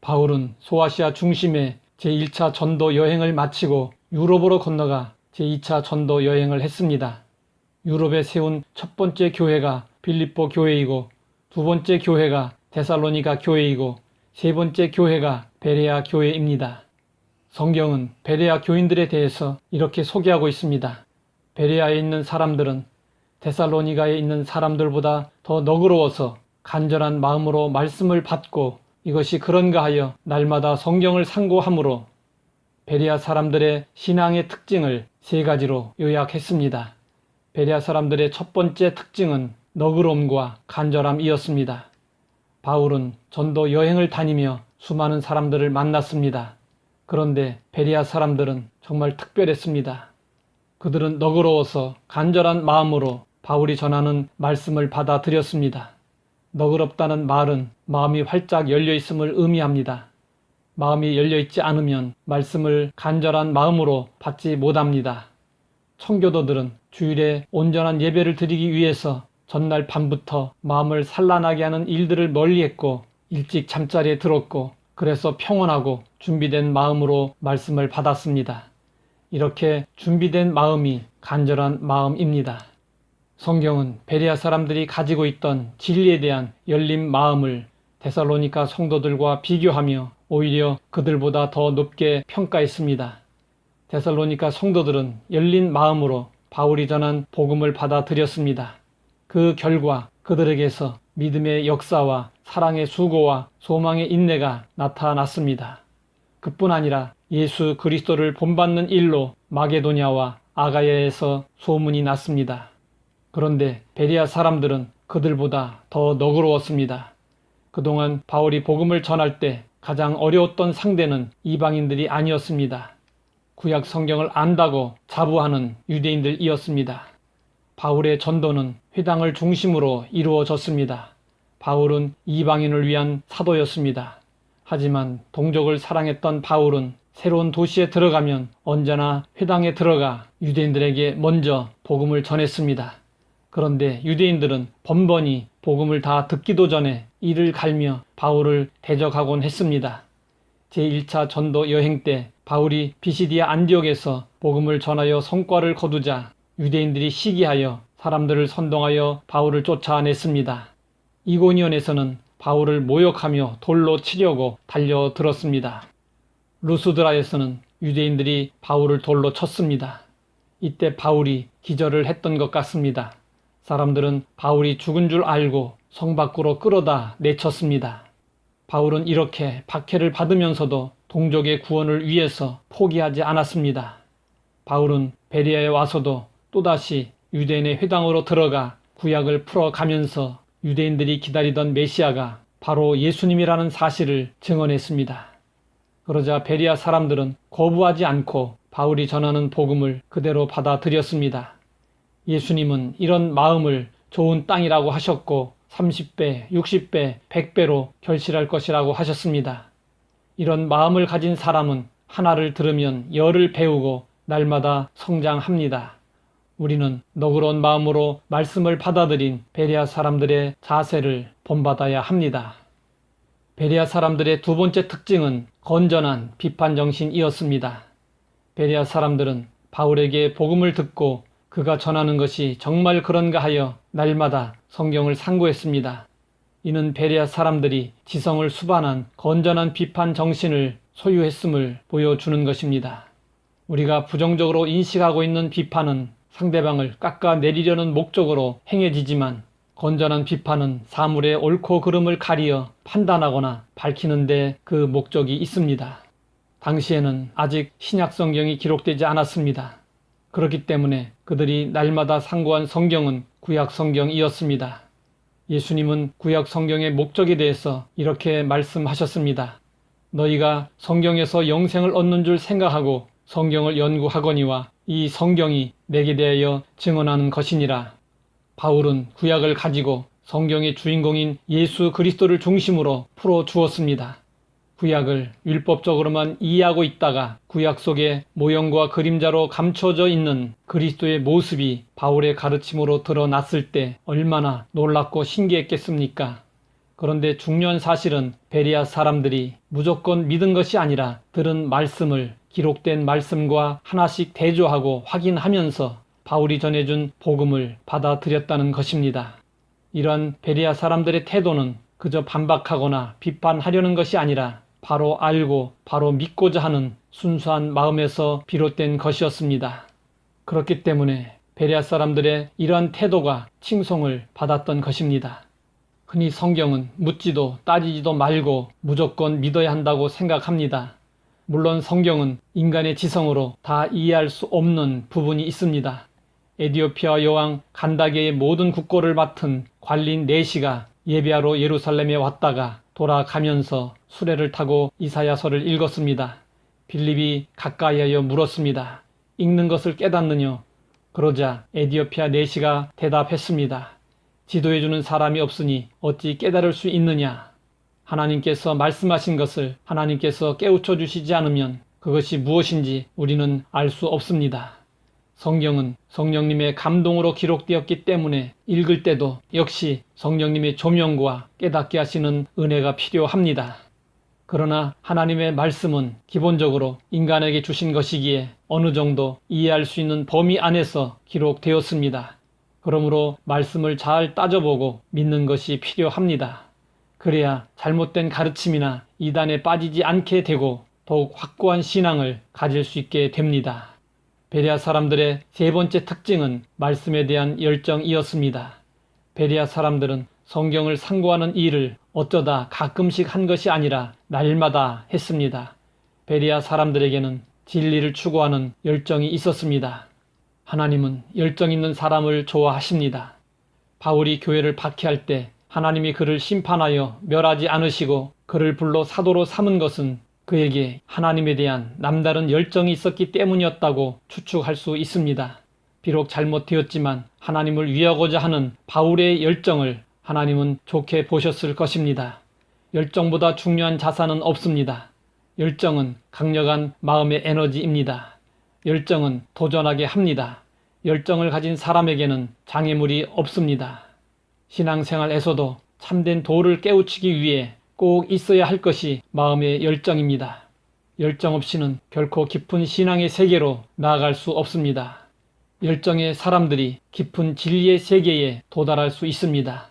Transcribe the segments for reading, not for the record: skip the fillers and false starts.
바울은 소아시아 중심의 제1차 전도 여행을 마치고 유럽으로 건너가 제2차 전도 여행을 했습니다. 유럽에 세운 첫 번째 교회가 빌립보 교회이고 두 번째 교회가 데살로니가 교회이고 세 번째 교회가 베레아 교회입니다. 성경은 베레아 교인들에 대해서 이렇게 소개하고 있습니다. 베레아에 있는 사람들은 데살로니가에 있는 사람들보다 더 너그러워서 간절한 마음으로 말씀을 받고 이것이 그런가 하여 날마다 성경을 상고하므로 베레아 사람들의 신앙의 특징을 세 가지로 요약했습니다. 베레아 사람들의 첫 번째 특징은 너그러움과 간절함이었습니다. 바울은 전도 여행을 다니며 수많은 사람들을 만났습니다. 그런데 베레아 사람들은 정말 특별했습니다. 그들은 너그러워서 간절한 마음으로 바울이 전하는 말씀을 받아들였습니다. 너그럽다는 말은 마음이 활짝 열려있음을 의미합니다. 마음이 열려있지 않으면 말씀을 간절한 마음으로 받지 못합니다. 청교도들은 주일에 온전한 예배를 드리기 위해서 전날 밤부터 마음을 산란하게 하는 일들을 멀리했고 일찍 잠자리에 들었고 그래서 평온하고 준비된 마음으로 말씀을 받았습니다. 이렇게 준비된 마음이 간절한 마음입니다. 성경은 베레아 사람들이 가지고 있던 진리에 대한 열린 마음을 데살로니가 성도들과 비교하며 오히려 그들보다 더 높게 평가했습니다. 데살로니가 성도들은 열린 마음으로 바울이 전한 복음을 받아들였습니다. 그 결과 그들에게서 믿음의 역사와 사랑의 수고와 소망의 인내가 나타났습니다. 그뿐 아니라 예수 그리스도를 본받는 일로 마게도냐와 아가야에서 소문이 났습니다. 그런데 베레아 사람들은 그들보다 더 너그러웠습니다. 그동안 바울이 복음을 전할 때 가장 어려웠던 상대는 이방인들이 아니었습니다. 구약 성경을 안다고 자부하는 유대인들이었습니다. 바울의 전도는 회당을 중심으로 이루어졌습니다. 바울은 이방인을 위한 사도였습니다. 하지만 동족을 사랑했던 바울은 새로운 도시에 들어가면 언제나 회당에 들어가 유대인들에게 먼저 복음을 전했습니다. 그런데 유대인들은 번번이 복음을 다 듣기도 전에 이를 갈며 바울을 대적하곤 했습니다. 제1차 전도 여행 때 바울이 비시디아 안디옥에서 복음을 전하여 성과를 거두자 유대인들이 시기하여 사람들을 선동하여 바울을 쫓아냈습니다. 이고니온에서는 바울을 모욕하며 돌로 치려고 달려들었습니다. 루스드라에서는 유대인들이 바울을 돌로 쳤습니다. 이때 바울이 기절을 했던 것 같습니다. 사람들은 바울이 죽은 줄 알고 성 밖으로 끌어다 내쳤습니다. 바울은 이렇게 박해를 받으면서도 동족의 구원을 위해서 포기하지 않았습니다. 바울은 베레아에 와서도 또다시 유대인의 회당으로 들어가 구약을 풀어가면서 유대인들이 기다리던 메시아가 바로 예수님이라는 사실을 증언했습니다. 그러자 베레아 사람들은 거부하지 않고 바울이 전하는 복음을 그대로 받아들였습니다. 예수님은 이런 마음을 좋은 땅이라고 하셨고 30배, 60배, 100배로 결실할 것이라고 하셨습니다. 이런 마음을 가진 사람은 하나를 들으면 열을 배우고 날마다 성장합니다. 우리는 너그러운 마음으로 말씀을 받아들인 베레아 사람들의 자세를 본받아야 합니다. 베레아 사람들의 두 번째 특징은 건전한 비판 정신이었습니다. 베레아 사람들은 바울에게 복음을 듣고 그가 전하는 것이 정말 그런가 하여 날마다 성경을 상고했습니다. 이는 베레아 사람들이 지성을 수반한 건전한 비판 정신을 소유했음을 보여주는 것입니다. 우리가 부정적으로 인식하고 있는 비판은 상대방을 깎아내리려는 목적으로 행해지지만 건전한 비판은 사물의 옳고 그름을 가리어 판단하거나 밝히는 데 그 목적이 있습니다. 당시에는 아직 신약 성경이 기록되지 않았습니다. 그렇기 때문에 그들이 날마다 상고한 성경은 구약 성경이었습니다. 예수님은 구약 성경의 목적에 대해서 이렇게 말씀하셨습니다. 너희가 성경에서 영생을 얻는 줄 생각하고 성경을 연구하거니와 이 성경이 내게 대하여 증언하는 것이니라. 바울은 구약을 가지고 성경의 주인공인 예수 그리스도를 중심으로 풀어주었습니다. 구약을 율법적으로만 이해하고 있다가 구약 속에 모형과 그림자로 감춰져 있는 그리스도의 모습이 바울의 가르침으로 드러났을 때 얼마나 놀랍고 신기했겠습니까? 그런데 중요한 사실은 베레아 사람들이 무조건 믿은 것이 아니라 들은 말씀을 기록된 말씀과 하나씩 대조하고 확인하면서 바울이 전해준 복음을 받아들였다는 것입니다. 이러한 베레아 사람들의 태도는 그저 반박하거나 비판하려는 것이 아니라 바로 알고 바로 믿고자 하는 순수한 마음에서 비롯된 것이었습니다. 그렇기 때문에 베레아 사람들의 이러한 태도가 칭송을 받았던 것입니다. 흔히 성경은 묻지도 따지지도 말고 무조건 믿어야 한다고 생각합니다. 물론 성경은 인간의 지성으로 다 이해할 수 없는 부분이 있습니다. 에디오피아 여왕 간다게의 모든 국고를 맡은 관리인 네시가 예배하러 예루살렘에 왔다가 돌아가면서 수레를 타고 이사야서를 읽었습니다. 빌립이 가까이하여 물었습니다. 읽는 것을 깨닫느뇨? 그러자 에디오피아 네시가 대답했습니다. 지도해주는 사람이 없으니 어찌 깨달을 수 있느냐? 하나님께서 말씀하신 것을 하나님께서 깨우쳐 주시지 않으면 그것이 무엇인지 우리는 알 수 없습니다. 성경은 성령님의 감동으로 기록되었기 때문에 읽을 때도 역시 성령님의 조명과 깨닫게 하시는 은혜가 필요합니다. 그러나 하나님의 말씀은 기본적으로 인간에게 주신 것이기에 어느 정도 이해할 수 있는 범위 안에서 기록되었습니다. 그러므로 말씀을 잘 따져보고 믿는 것이 필요합니다. 그래야 잘못된 가르침이나 이단에 빠지지 않게 되고 더욱 확고한 신앙을 가질 수 있게 됩니다. 베레아 사람들의 세 번째 특징은 말씀에 대한 열정이었습니다. 베레아 사람들은 성경을 상고하는 일을 어쩌다 가끔씩 한 것이 아니라 날마다 했습니다. 베레아 사람들에게는 진리를 추구하는 열정이 있었습니다. 하나님은 열정 있는 사람을 좋아하십니다. 바울이 교회를 박해할 때 하나님이 그를 심판하여 멸하지 않으시고 그를 불러 사도로 삼은 것은 그에게 하나님에 대한 남다른 열정이 있었기 때문이었다고 추측할 수 있습니다. 비록 잘못되었지만 하나님을 위하고자 하는 바울의 열정을 하나님은 좋게 보셨을 것입니다. 열정보다 중요한 자산은 없습니다. 열정은 강력한 마음의 에너지입니다. 열정은 도전하게 합니다. 열정을 가진 사람에게는 장애물이 없습니다. 신앙생활에서도 참된 도를 깨우치기 위해 꼭 있어야 할 것이 마음의 열정입니다. 열정 없이는 결코 깊은 신앙의 세계로 나아갈 수 없습니다. 열정의 사람들이 깊은 진리의 세계에 도달할 수 있습니다.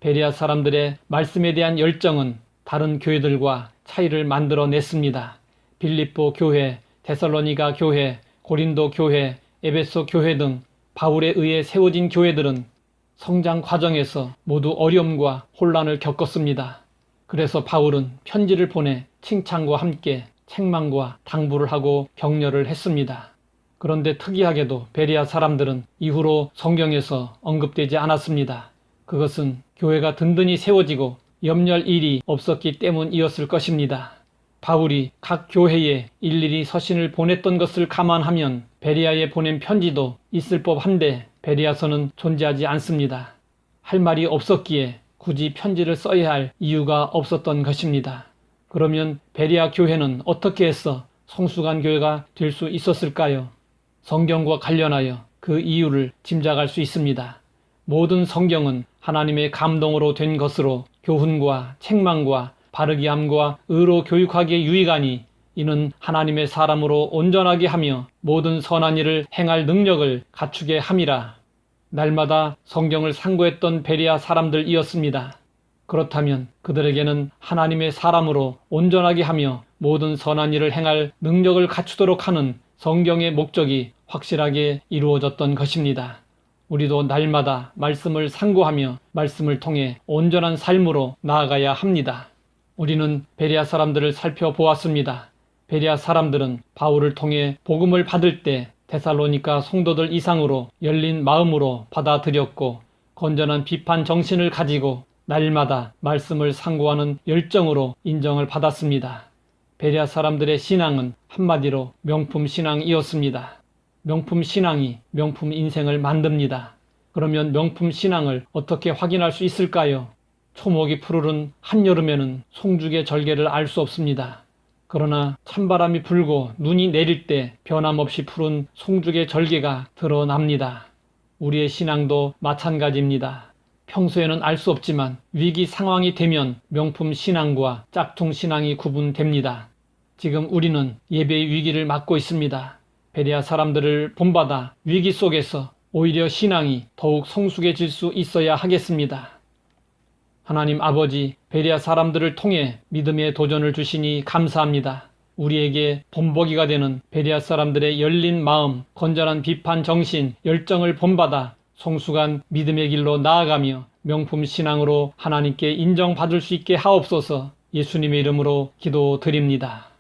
베레아 사람들의 말씀에 대한 열정은 다른 교회들과 차이를 만들어냈습니다. 빌립보 교회, 데살로니가 교회, 고린도 교회, 에베소 교회 등 바울에 의해 세워진 교회들은 성장 과정에서 모두 어려움과 혼란을 겪었습니다. 그래서 바울은 편지를 보내 칭찬과 함께 책망과 당부를 하고 격려를 했습니다. 그런데 특이하게도 베레아 사람들은 이후로 성경에서 언급되지 않았습니다. 그것은 교회가 든든히 세워지고 염려할 일이 없었기 때문이었을 것입니다. 바울이 각 교회에 일일이 서신을 보냈던 것을 감안하면 베레아에 보낸 편지도 있을 법한데 베레아서는 존재하지 않습니다. 할 말이 없었기에 굳이 편지를 써야 할 이유가 없었던 것입니다. 그러면 베레아 교회는 어떻게 해서 성숙한 교회가 될 수 있었을까요? 성경과 관련하여 그 이유를 짐작할 수 있습니다. 모든 성경은 하나님의 감동으로 된 것으로 교훈과 책망과 바르게 함과 의로 교육하기에 유익하니 이는 하나님의 사람으로 온전하게 하며 모든 선한 일을 행할 능력을 갖추게 함이라. 날마다 성경을 상고했던 베레아 사람들이었습니다. 그렇다면 그들에게는 하나님의 사람으로 온전하게 하며 모든 선한 일을 행할 능력을 갖추도록 하는 성경의 목적이 확실하게 이루어졌던 것입니다. 우리도 날마다 말씀을 상고하며 말씀을 통해 온전한 삶으로 나아가야 합니다. 우리는 베레아 사람들을 살펴보았습니다. 베레아 사람들은 바울을 통해 복음을 받을 때 데살로니가 성도들 이상으로 열린 마음으로 받아들였고 건전한 비판 정신을 가지고 날마다 말씀을 상고하는 열정으로 인정을 받았습니다. 베레아 사람들의 신앙은 한마디로 명품 신앙이었습니다. 명품 신앙이 명품 인생을 만듭니다. 그러면 명품 신앙을 어떻게 확인할 수 있을까요? 초목이 푸르른 한여름에는 송죽의 절개를 알 수 없습니다. 그러나 찬바람이 불고 눈이 내릴 때 변함없이 푸른 송죽의 절개가 드러납니다. 우리의 신앙도 마찬가지입니다. 평소에는 알 수 없지만 위기 상황이 되면 명품 신앙과 짝퉁 신앙이 구분됩니다. 지금 우리는 예배의 위기를 맞고 있습니다. 베레아 사람들을 본받아 위기 속에서 오히려 신앙이 더욱 성숙해질 수 있어야 하겠습니다. 하나님 아버지, 베레아 사람들을 통해 믿음의 도전을 주시니 감사합니다. 우리에게 본보기가 되는 베레아 사람들의 열린 마음, 건전한 비판 정신, 열정을 본받아 성숙한 믿음의 길로 나아가며 명품 신앙으로 하나님께 인정받을 수 있게 하옵소서. 예수님의 이름으로 기도드립니다.